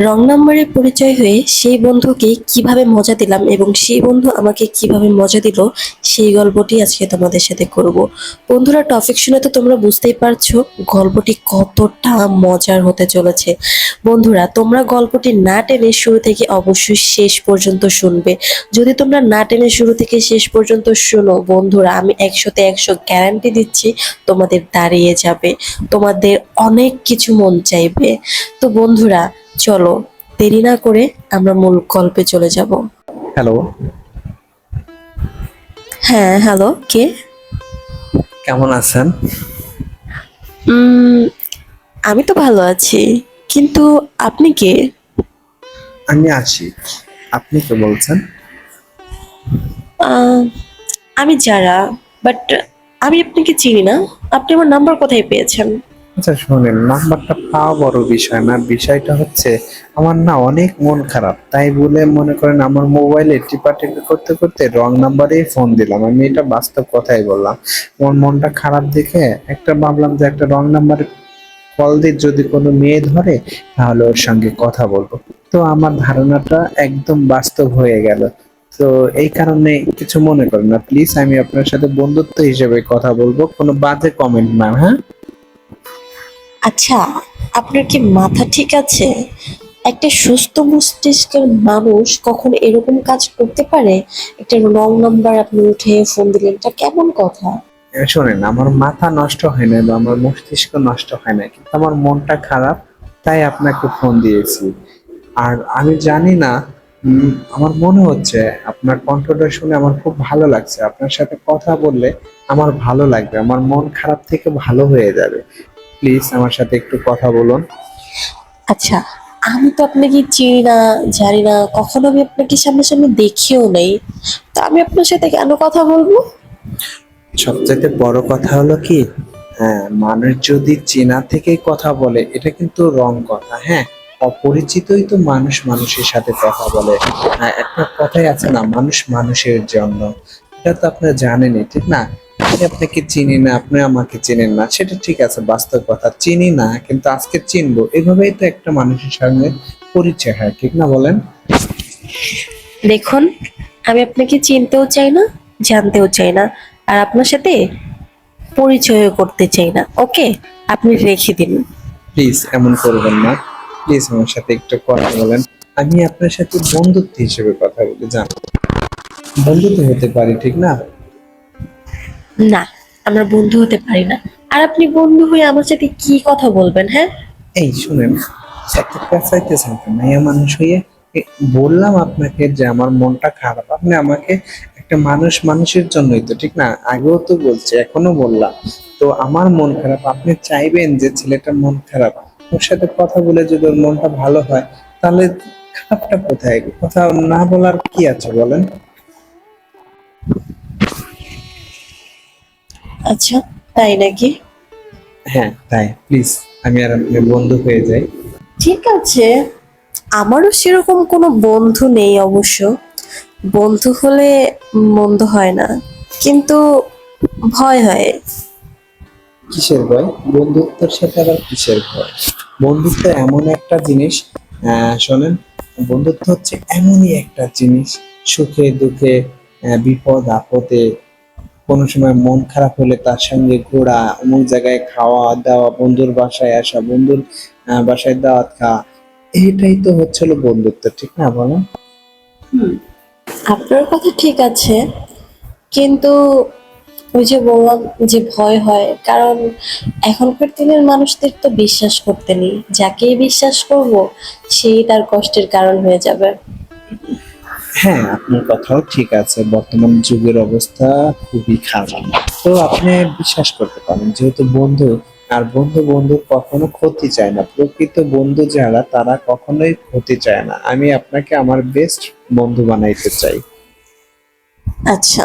রং নাম্বারে পরিচয় হয়ে সেই বন্ধুকে কিভাবে মজা দিলাম এবং সেই বন্ধু আমাকে কিভাবে মজা দিল সেই গল্পটি আজকে তোমাদের সাথে করব। বন্ধুরা, টপিক শুনে তো তোমরা বুঝতেই পারছো গল্পটি কতটা মজার হতে চলেছে। বন্ধুরা, তোমরা গল্পটি না টেনে শুরু থেকে অবশ্যই শেষ পর্যন্ত শুনবে। যদি তোমরা না টেনে শুরু থেকে শেষ পর্যন্ত শোনো বন্ধুরা, আমি 100-তে 100 গ্যারান্টি দিচ্ছি তোমাদের দাঁড়িয়ে যাবে, তোমাদের অনেক কিছু মন চাইবে। তো বন্ধুরা, চলো দেরি না করে আমরা মূল গল্পে চলে যাব। হ্যালো, হ্যাঁ, হ্যালো, কে? কেমন আছেন? উম আমি তো ভালো আছি, কিন্তু আপনি কে? আমি আছি। আপনি কে বলছেন? আহ, আমি যারা, বাট আমি আপনাকে চিনি না। আপনি আমার নাম্বার কোথায় পেয়েছেন? আচ্ছা শোনেন, নাম্বারটা পাওয়া বড় বিষয় না, বিষয়টা হচ্ছে আমার না অনেক মন খারাপ, তাই বলে মনে করেন আমার মোবাইলে টিপাটিপি করতে করতে রং নাম্বারেই ফোন দিলাম। আমি এটা বাস্তব কথাই বললাম। আমার মনটা খারাপ দেখে একটা ভাবলাম যে একটা রং নাম্বারে কল দিয়ে যদি কোনো মেয়ে ধরে তাহলে ওর সঙ্গে কথা বলবো। তো আমার ধারণাটা একদম বাস্তব হয়ে গেল। তো এই কারণে কিছু মনে করেন না প্লিজ, আমি আপনার সাথে বন্ধুত্ব হিসেবে কথা বলবো, কোনো বাজে কমেন্ট না, হ্যাঁ? আচ্ছা, আপনার কি মাথা ঠিক আছে? একটা সুস্থ মস্তিষ্কের মানুষ কখন এরকম কাজ করতে পারে? একটা রং নাম্বার আপনি উঠে ফোন দিলেন, এটা কেমন কথা? শোনেন, আমার মাথা নষ্ট হয় না বা আমার মস্তিষ্ক নষ্ট হয় না, কিন্তু আমার মনটা খারাপ, তাই আপনাকে ফোন দিয়েছি। আর আমি জানি না, আমার মনে হচ্ছে আপনার কণ্ঠটা শুনে আমার খুব ভালো লাগছে। আপনার সাথে কথা বললে আমার ভালো লাগবে, আমার মন খারাপ থেকে ভালো হয়ে যাবে। প্লিজ আমার সাথে একটু কথা বলুন। আচ্ছা, আমি তো আপনাকে চিনি না, জানি না, কখনো আমি আপনাকে সামনাসামনি দেখিও নেই। তো আমি আপনার সাথে কেন কথা বলবো? সবচাইতে বড় কথা হলো কি, হ্যাঁ, মানুষ যদি চেনা থেকেই কথা বলে এটা কিন্তু রং কথা। হ্যাঁ, অপরিচিতই তো মানুষ মানুষের সাথে কথা বলে। একটা কথাই আছে না, মানুষ মানুষের জন্য। এটা তো আপনি জানেনই, ঠিক না? আমি আপনাকে চিনি না, আপনি আমাকে চেনেন না, সেটা ঠিক আছে, বাস্তব কথা। চিনি না কিন্তু আজকে চিনবো, এভাবেই তো একটা মানুষের সঙ্গে পরিচয় হয়, ঠিক না বলেন? দেখুন, আমি আপনাকে চিনতেও চাই না, জানতেও চাই না, আর আপনার সাথে পরিচয় করতে চাই না। ওকে, আপনি রেখে দিন। প্লিজ এমন করবেন না। প্লিজ আমার সাথে একটু কথা বলেন। আমি আপনার সাথে বন্ধুত্ব হিসেবে কথা বলি, জান, বন্ধু তো হতে পারি, ঠিক না? না, আমরা বন্ধু হতে পারি না। আর আপনি বন্ধু হয়ে আমার সাথে কি কথা বলবেন? হ্যাঁ, এই শুনেন, এত পেঁচাইতেছেন কেন? মাইয়া মানুষ হয়ে বললাম আপনাকে যে আমার মনটা খারাপ, আপনি আমাকে একটা মানুষ মানুষের জন্যই তো, ঠিক না? আগেও তো বলছি, এখনো বললাম। তো আমার মন খারাপ, আপনি চাইবেন যে ছেলেটার মন খারাপ, ওর সাথে কথা বলে যদি ওর মনটা ভালো হয়, তাহলে খারাপটা কোথায়? কথা না বলার কি আছে বলেন? আচ্ছা, তাই নাকি? হ্যাঁ তাই, প্লিজ আমি আর আপনি বন্ধু হয়ে যাই। ঠিক আছে, আমারও সেরকম কোনো বন্ধু নেই অবশ্য। বন্ধু হলে মন্দ হয় না, কিন্তু ভয় হয়। কিসের ভয়? বন্ধুত্বের সাথে আবার কিসের ভয়? বন্ধুত্ব এমন একটা জিনিস, শোনেন, বন্ধুত্ব হচ্ছে এমনই একটা জিনিস, সুখে দুঃখে, বিপদ আপদে, কোনো সময় মন খারাপ হলে তার সঙ্গে ঘোরা, অমুক জায়গায় খাওয়া দাওয়া, বন্ধুর বাসায় আসা, বন্ধুর বাসায় দাওয়াত খাওয়া, এটাই তো হচ্ছিল বন্ধুত্ব, ঠিক না বলেন? আপনার কথা ঠিক আছে, কিন্তু ওই যে বললাম যে ভয় হয়, কারণ এখনকার দিনের মানুষদের তো বিশ্বাস করতে নেই। যাকেই বিশ্বাস করব সেই তার কষ্টের কারণ হয়ে যাবে। হ্যাঁ, আপনার কথাও ঠিক আছে, বর্তমান যুগের অবস্থা খুবই খারাপ। তো আপনি বিশ্বাস করতে পারেন, যেহেতু বন্ধু, আর বন্ধু বন্ধুর কখনো ক্ষতি চায় না। প্রকৃত বন্ধু যারা, তারা কখনোই ক্ষতি চায় না। আমি আপনাকে আমার বেস্ট বন্ধু বানাইতে চাই। আচ্ছা,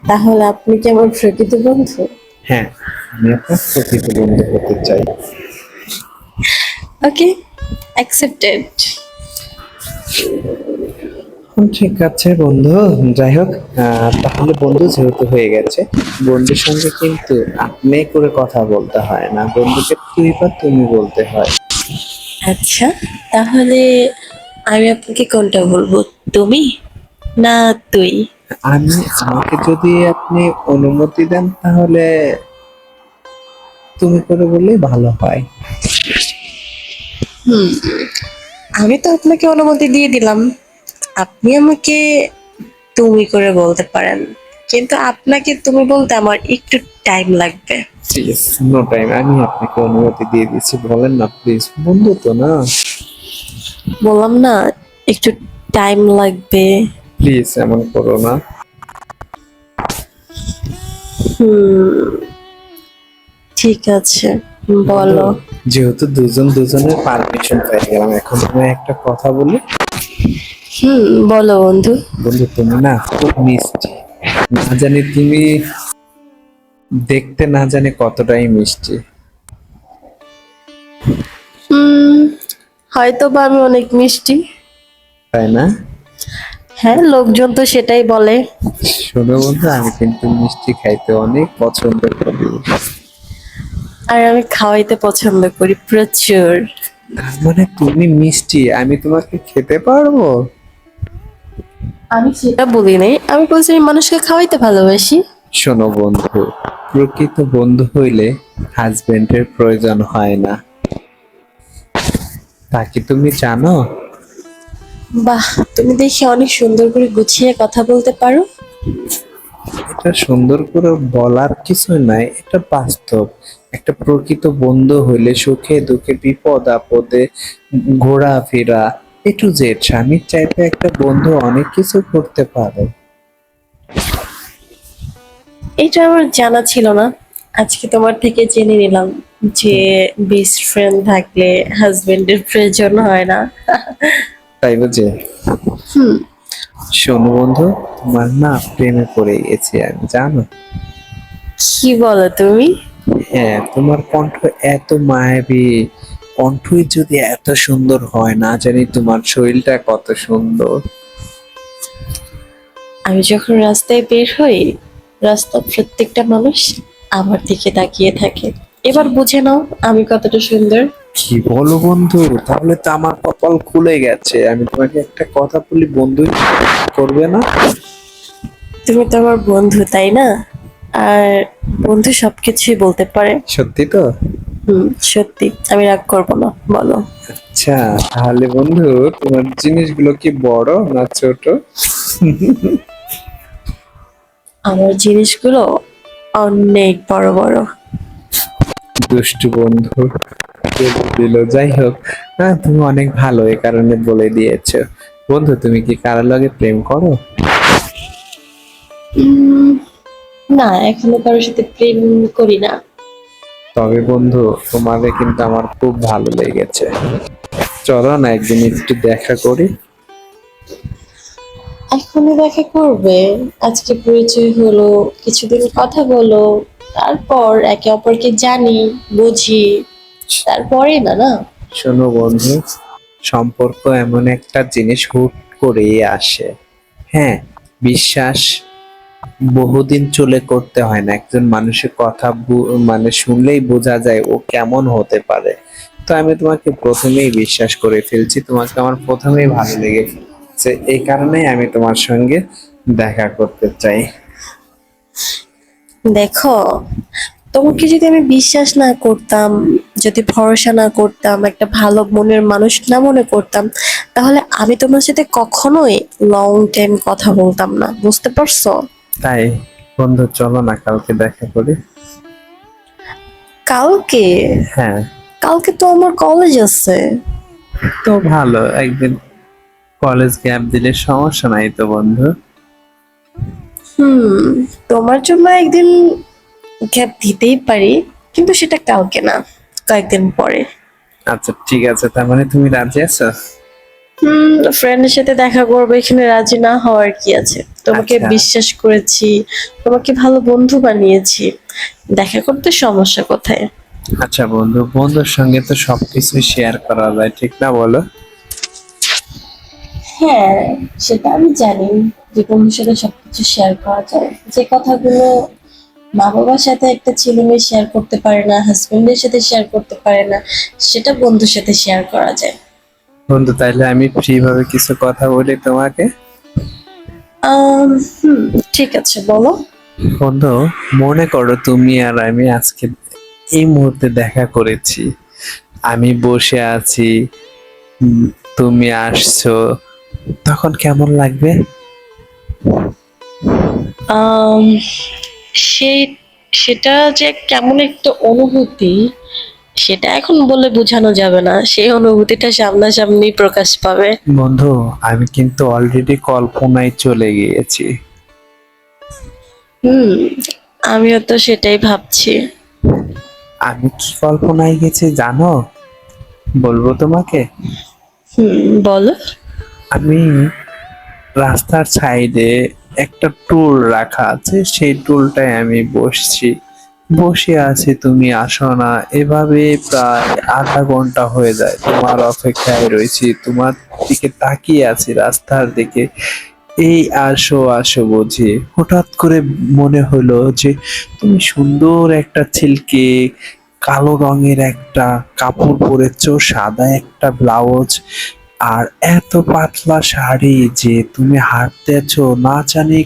তাহলে আপনি কি আমার প্রকৃত বন্ধু? হ্যাঁ, আমি আপনার প্রকৃত বন্ধু হতে চাই। ওকে, অ্যাকসেপ্টেড। ঠিক আছে বন্ধু, যাই হোক, তাহলে বন্ধু যেহেতু হয়ে গেছে, বন্ধুর সঙ্গে কিন্তু আপনি করে কথা বলতে হয় না, বন্ধুকে তুই বা তুমি বলতে হয়। আচ্ছা, তাহলে আমি আপনাকে কোনটা বলবো, তুমি না তুই? আমাকে যদি আপনি অনুমতি দেন তাহলে তুমি করে বললেই ভালো হয়। হুম, আমি তো আপনাকে অনুমতি দিয়ে দিলাম, আপনি আমাকে তুমি করে বলতে পারেন, কিন্তু আপনাকে তুমি বলতে আমার একটু টাইম লাগবে। ঠিক আছে, নো টাইম, আমি আপনাকে অনুমতি দিয়ে দিচ্ছি, বলেন না প্লিজ, বন্ধু তো না। বললাম না, একটু টাইম লাগবে। প্লিজ এমন করো না। হুম, ঠিক আছে, বন্ধু, বলো। যেহেতু দুজন দুজনের পারমিশন পেয়ে গেলাম, এখন তুমি একটা কথা বলি। বলো বন্ধু। বন্ধু তুমি না খুব মিষ্টি, না জানি তুমি দেখতে না জানি কতটাই মিষ্টি। হুম, হয়তো বা আমি অনেক মিষ্টি। তাই না? হ্যাঁ, লোকজন তো সেটাই বলে। শোনো বন্ধু, আমি কিন্তু মিষ্টি খাইতে অনেক পছন্দ করি। আর আমি খাওয়াইতে পছন্দ করি প্রচুর। তার মানে তুমি মিষ্টি, আমি তোমাকে খেতে পারবো? আমি সেটা বলি নাই, আমি বলছি আমি মানুষকে খাওয়াইতে ভালোবাসি। শোনো বন্ধু, প্রকৃত বন্ধু হইলে হাজবেন্ডের প্রয়োজন হয় না, তা কি তুমি জানো? বাহ, তুমি দেখি অনেক সুন্দর করে গুছিয়ে কথা বলতে পারো। এটা সুন্দর করে বলার কিছু নাই, এটা বাস্তব। একটা প্রকৃত বন্ধু হইলে সুখে দুঃখে বিপদ আপদে ঘোরাফেরা এ টু জেড, স্বামীর চাইতে একটা বন্ধু অনেক কিছু করতে পারে। এটা আমার জানা ছিল না, আজকে তোমার থেকে জেনে নিলাম যে বেস্ট ফ্রেন্ড থাকলে হাজবেন্ডের প্রয়োজন হয় না। তাই বুঝে? হুম। শোনো বন্ধু, তোমার না প্রেমে পড়ে গেছি আমি, জানো? কি বলো তুমি? হ্যাঁ, তোমার কণ্ঠ এত মায়াবী, কণ্ঠই যদি এত সুন্দর হয়, না জানি তোমার শরীরটা কত সুন্দর। আমি যখন রাস্তায় বের হই, রাস্তার প্রত্যেকটা মানুষ আমার দিকে তাকিয়ে থাকে। এবার বুঝে নাও আমি কতটা সুন্দর। কি বলো বন্ধু, তাহলে তো আমার কপাল খুলে গেছে। আমি তোমাকে একটা কথা বলি, বন্ধু করবে না? তুমি তো আমার বন্ধু, তাই না? আর বন্ধু সবকিছুই বলতে পারে। সত্যি তো? সত্যি, আমি রাগ করবো না, বলো। আচ্ছা, তাহলে বন্ধু, তোমার জিনিসগুলো কি বড় না ছোট? আমার জিনিসগুলো অনেক বড় বড়। দুষ্টু বন্ধু বলে দিল। যাই হোক, তুমি অনেক ভালো, এ কারণে বলে দিয়েছো। বন্ধু, তুমি কি কারোর লগে প্রেম করো? উম, না, এখনো কারোর সাথে প্রেম করি না। তবে বন্ধু, তোমারে কিন্তু আমার খুব ভালো লেগেছে। চলো না একদিন একটু দেখা করি। এখনই দেখা করবে? আজকে পরিচয় হলো, কিছুদিন কথা বলো, তারপর একে অপরকে জানি, বুঝি, তারপরে না না। শোনো বন্ধু, সম্পর্ক এমন একটা জিনিস হুট করেই আসে। হ্যাঁ, বিশ্বাস বহুদিন চলে করতে হয় না, একজন মানুষের কথা মানে শুনলেই বোঝা যায় ও কেমন হতে পারে। তো আমি তোমাকে প্রথমেই বিশ্বাস করে ফেলছি, তোমাকে আমার প্রথমেই ভালো লেগে ফেলছে, এই কারণেই আমি তোমার সঙ্গে দেখা করতে চাই। দেখো, তোমাকে যদি আমি বিশ্বাস না করতাম, যদি ভরসা না করতাম, একটা ভালো মনের মানুষ না মনে করতাম, তাহলে আমি তোমার সাথে কখনোই লং টাইম কথা বলতাম না, বুঝতে পারছো? তাই বন্ধু, চলো না কালকে দেখা করি। কালকে? হ্যাঁ। কালকে তো আমার কলেজ আছে। তো ভালো, একদিন কলেজ গ্যাপ দিলে সমস্যা নাই তো বন্ধু। হুম, তোমার জন্য একদিন গ্যাপ দিতেই পারি, কিন্তু সেটা কালকে না, কয়েকদিন পরে। আচ্ছা ঠিক আছে, তার মানে তুমি রাজি আছো? ফ্রেন্ডের সাথে দেখা করবো, এখানে রাজি না হওয়ার কি আছে? তোমাকে আচ্ছা। বিশ্বাস করেছি, তোমাকে ভালো বন্ধু বানিয়েছি, দেখা করতে সমস্যা কোথায়? আচ্ছা বন্ধু, বন্ধুর সঙ্গে তো সবকিছু শেয়ার করা যায়, ঠিক না বলো? হ্যাঁ, সেটা আমি জানি যে বন্ধুর সাথে সবকিছু শেয়ার করা যায়, যে কথাগুলো মা বাবার সাথে একটা ছেলে মেয়ে শেয়ার করতে পারে না, হাজবেন্ডের সাথে শেয়ার করতে পারে না, সেটা বন্ধুর সাথে শেয়ার করা যায়। বন্ধু তাইলে আমি ফ্রি ভাবে কিছু কথা বলি তোমাকে। হুম, ঠিক আছে, বলো। বন্ধু, মনে করো তুমি আর আমি আজকে এই মুহূর্তে দেখা করেছি। আমি বসে আছি, উম, তুমি আসছো, তখন কেমন লাগবে? আম, সেই সেটা যে কেমন একটা অনুভূতি, সেটা এখন বলে বোঝানো যাবে না, সেই অনুভূতিটা সামনাসামনি প্রকাশ পাবে। বন্ধু, আমি কিন্তু অলরেডি কল্পনায় চলে গিয়েছি। হুম, আমিও তো সেটাই ভাবছি। আমি কি কল্পনায় গেছি জানো? বলবো তোমাকে। বলো। আমি রাস্তার সাইডে একটা টুল রাখা আছে, সেই টুলটায় আমি বসছি, বসে আছি, তুমি আসো না। এভাবে প্রায় আধা ঘন্টা হয়ে যায়, তোমার অপেক্ষায় রয়েছি, তোমার দিকে তাকিয়ে আছি রাস্তার দিকে। এই আসো আসো বুঝি হঠাৎ করে মনে হলো যে তুমি সুন্দর একটা ছিলকে কালো রঙের একটা কাপড় পরেছো, সাদা একটা ব্লাউজ, আর এত পাতলা শাড়ি যে তুমি হাঁটতেছো, না জানি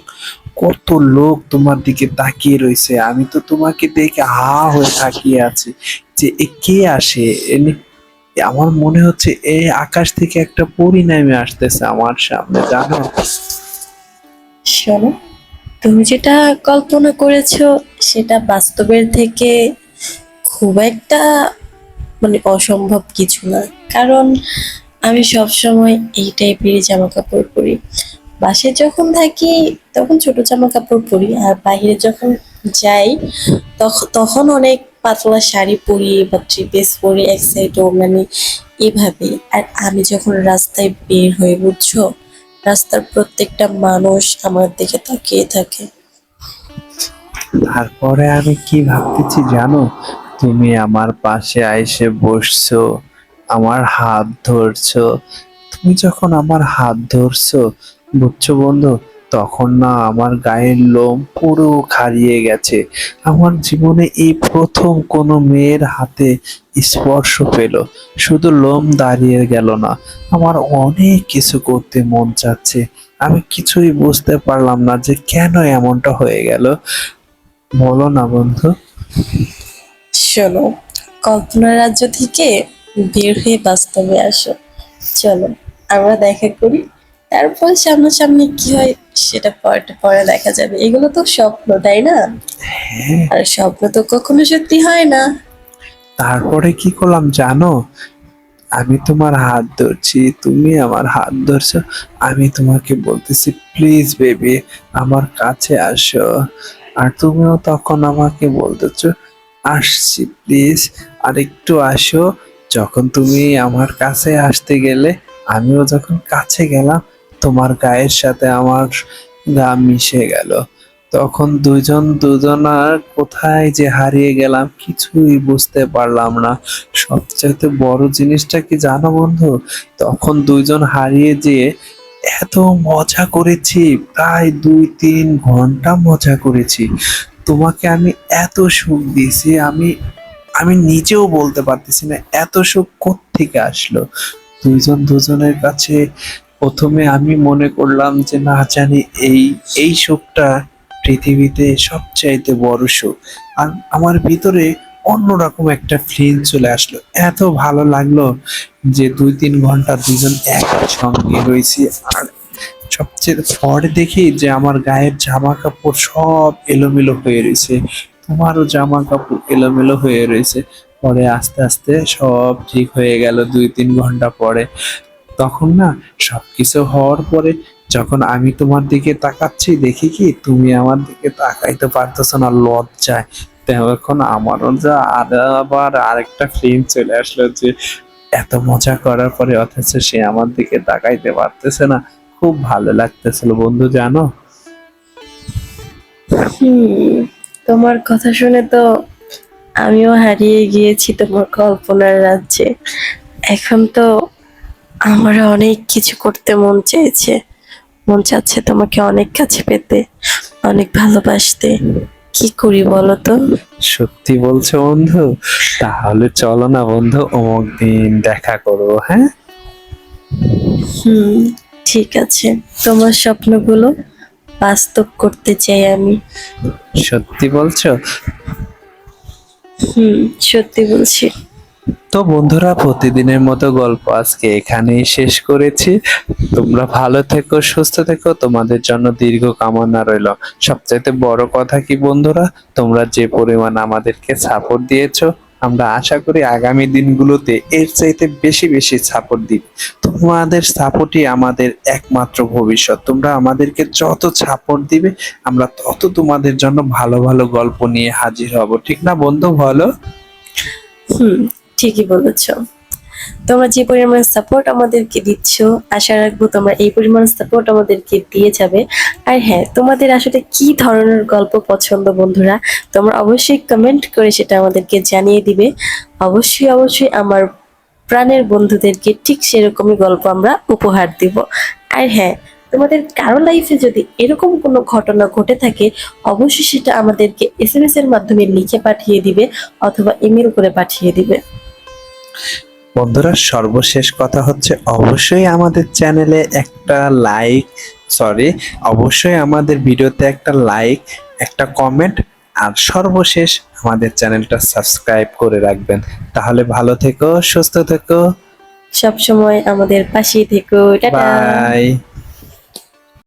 কত লোক তোমার দিকে তাকিয়ে রয়েছে। আমি তো তোমাকে দেখে হা হয়ে তাকিয়ে আছি যে এ কে আসে। আমার মনে হচ্ছে এই আকাশ থেকে একটা পরী নেমে আসতেছে আমার সামনে, জানো? শোনো, তুমি যেটা কল্পনা করেছো সেটা বাস্তবের থেকে খুব একটা অসম্ভব কিছু না। কারণ আমি সব সময় এই টাইপেরই জামা কাপড় পরি। বাসায় যখন থাকি তখন ছোট জামা কাপড় পরি, আর বাইরে যখন যাই তখন তখন অনেক পাতলা শাড়ি পরি বা থ্রি পিস পরি, এক সাইড এভাবে। আর আমি যখন রাস্তায় বের হয়ে, বুঝছো, রাস্তার প্রত্যেকটা মানুষ আমার দিকে তাকিয়ে থাকে। তারপরে আমি কি ভাবতেছি জানো? তুমি আমার পাশে আইসে বসছো, আমার হাত ধরছো। তুমি যখন আমার হাত ধরছো, বুঝছো বন্ধু, তখন না আমার গায়ের লোম পুরো খাড়িয়ে গেছে। আমার জীবনে এই প্রথম কোনো মেয়ের হাতে স্পর্শ পেল। শুধু লোম দাঁড়িয়ে গেল না, আমার অনেক কিছু করতে মন চাচ্ছে। আমি কিছুই বুঝতে পারলাম না যে কেন এমনটা হয়ে গেল। বলো না বন্ধু। শোনো, কল্পনার রাজ্য থেকে বের হয়ে বাস্তবে আসো। চলো, আমরা দেখা করি, তারপর সামনাসামনি কি হয় সেটা পরে দেখা যাবে। এগুলো তো স্বপ্ন, তাই না? হ্যাঁ। আর স্বপ্ন তো কখনো সত্যি হয় না। তারপরে কি করলাম জানো? আমি তোমার হাত ধরছি, তুমি আমার হাত ধরছো। আমি তোমাকে বলতেছি প্লিজ বেবি, আমার কাছে আসো। আর তুমিও তখন আমাকে বলতেছো আসছি প্লিজ, আর একটু আসো। যখন তুমি আমার কাছে আসতে গেলে, আমিও যখন কাছে গেলাম, তোমার গায়ের সাথে আমার গা মিশে গেল। তখন দুইজন দুজনার কোথায় যে হারিয়ে গেলাম কিছুই বুঝতে পারলাম না। সবচাইতে বড় জিনিসটা কি জানো বন্ধু? তখন দুইজন হারিয়ে যেয়ে এত মজা করেছি, প্রায় 2-3 ঘন্টা মজা করেছি। তোমাকে আমি এত সুখ দিয়েছি, আমি আমি নিজেও বলতে পারতেছি না এত সুখ কোত্থেকে আসলো। দুইজন দুজনের কাছে প্রথমে আমি মনে করলাম যে না জানি এই এই সুখটা পৃথিবীতে সবচাইতে বড় সুখ। আর আমার ভিতরে অন্যরকম একটা ফিল চলে আসলো, এত ভালো লাগলো যে 2-3 ঘন্টা দুজন একসঙ্গে রয়েছি। আর সবচেয়ে পরে দেখি যে আমার গায়ের জামা কাপড় সব এলোমেলো হয়ে রয়েছে, তোমারও জামা কাপড় এলোমেলো হয়ে রয়েছে। পরে আস্তে আস্তে সব ঠিক হয়ে গেল 2-3 ঘন্টা পরে। তখন না, সবকিছু হওয়ার পরে যখন আমি তোমার দিকে তাকাচ্ছি, দেখি কি তুমি আমার দিকে তাকাইতে পারতেছো না লজ্জায়। তখন আমারও যা আবার আরেকটা ফিল্ম চলে আসলো যে এত মজা করার পরে অথচ সে আমার দিকে তাকাইতে পারতেছে না। খুব ভালো লাগতেছিল বন্ধু, জানো? হুম, তোমার কথা শুনে তো আমিও হারিয়ে গিয়েছি তোমার কল্পনার রাজ্যে। এখন তো আমার অনেক কিছু করতে মন চেয়েছে। মন চাচ্ছে তোমাকে অনেক কাছে পেতে, অনেক ভালোবাসতে। কি করি বলো তো? সত্যি বলছো বন্ধু? তাহলে চলো না বন্ধু, অমুক দিন দেখা করবো, হ্যাঁ? হুম, ঠিক আছে। তোমার স্বপ্নগুলো বাস্তব করতে চাই আমি। সত্যি বলছো? হুম, সত্যি বলছি। তো বন্ধুরা, প্রতিদিনের মতো গল্প আজকে এখানেই শেষ করেছি। তোমরা ভালো থেকো, সুস্থ থেকো, তোমাদের জন্য দীর্ঘ কামনা রইল। সবচাইতে বড় কথা কি বন্ধুরা, তোমরা যে পরিমাণ আমাদেরকে সাপোর্ট দিয়েছো, আমরা আশা করি আগামী দিনগুলোতে এর চাইতে বেশি বেশি সাপোর্ট দিবে। তোমাদের সাপোর্টই আমাদের একমাত্র ভবিষ্যৎ। তোমরা আমাদেরকে যত সাপোর্ট দিবে, আমরা তত তোমাদের জন্য ভালো ভালো গল্প নিয়ে হাজির হব। ঠিক না বন্ধু, বলো? হুম, ঠিকই বলেছ। তোমরা যে পরিমাণ সাপোর্ট আমাদেরকে দিচ্ছ, আশা রাখবো তোমরা এই পরিমাণ সাপোর্ট আমাদেরকে দিয়ে যাবে। আর হ্যাঁ, তোমাদের আসলে কি ধরনের গল্প পছন্দ বন্ধুরা, তোমরা অবশ্যই কমেন্ট করে সেটা আমাদেরকে জানিয়ে দিবে। অবশ্যই অবশ্যই আমার প্রাণের বন্ধুদেরকে ঠিক সেরকমই গল্প আমরা উপহার দিব। আর হ্যাঁ, তোমাদের কারো লাইফে যদি এরকম কোনো ঘটনা ঘটে থাকে, অবশ্যই সেটা আমাদেরকে এসএমএস এর মাধ্যমে লিখে পাঠিয়ে দিবে অথবা ইমেল করে পাঠিয়ে দিবে। বন্ধুরা, সর্বশেষ কথা হচ্ছে, অবশ্যই আমাদের চ্যানেলে একটা লাইক, সরি, অবশ্যই আমাদের ভিডিওতে একটা লাইক, একটা কমেন্ট, আর সর্বশেষ আমাদের চ্যানেলটা সাবস্ক্রাইব করে রাখবেন। তাহলে ভালো থেকো, সুস্থ থেকো। সব সময় আমাদের পাশেই থেকো। টাটা। বাই।